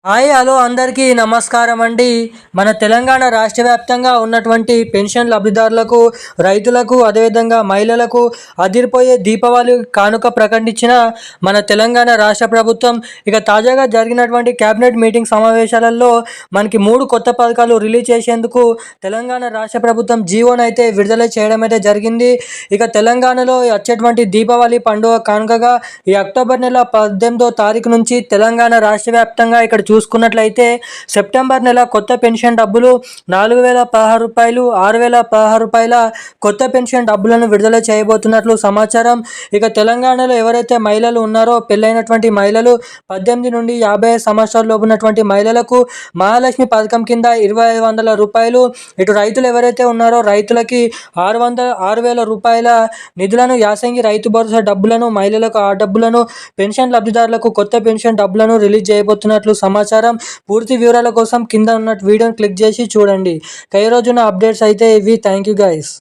Hi hello అందరికీ నమస్కారం అండి. మన తెలంగాణ రాష్ట్ర వ్యాప్తంగా ఉన్నటువంటి పెన్షన్ లబ్ధిదారులకు, రైతులకు, అదేవిధంగా మహిళలకు అదిరిపోయే దీపావళి కానుక ప్రకటించిన మన తెలంగాణ రాష్ట్ర ప్రభుత్వం. ఇక తాజాగా జరిగినటువంటి క్యాబినెట్ మీటింగ్ సమావేశాలలో మనకి 3 కొత్త పథకాలు రిలీజ్ చేసేందుకు తెలంగాణ రాష్ట్ర ప్రభుత్వం జీవోనైతే విడుదల చేయడం అయితే జరిగింది. ఇక తెలంగాణలో వచ్చేటువంటి దీపావళి పండుగ కానుకగా ఈ అక్టోబర్ నెల 18వ తారీఖు నుంచి తెలంగాణ రాష్ట్ర వ్యాప్తంగా ఇక్కడ చూసుకున్నట్లయితే సెప్టెంబర్ నెల కొత్త పెన్షన్ డబ్బులు 4016 రూపాయలు, 6016 రూపాయల కొత్త పెన్షన్ డబ్బులను విడుదల చేయబోతున్నట్లు సమాచారం. ఇక తెలంగాణలో ఎవరైతే మహిళలు ఉన్నారో, పెళ్ళైనటువంటి మహిళలు 18 నుండి 55 సంవత్సరాల లోపు ఉన్నటువంటి మహిళలకు మహాలక్ష్మి పథకం కింద 2500 రూపాయలు, ఇటు రైతులు ఎవరైతే ఉన్నారో రైతులకి 6000 రూపాయల నిధులను, యాసంగి రైతు భరోసా డబ్బులను, మహిళలకు ఆ డబ్బులను, పెన్షన్ లబ్ధిదారులకు కొత్త పెన్షన్ డబ్బులను రిలీజ్ చేయబోతున్నట్లు సమాచారం. పూర్తి వివరాల కోసం కింద ఉన్న వీడియోని క్లిక్ చేసి చూడండి. ఈ రోజున అప్డేట్స్ అయితే ఇవి. Thank you guys.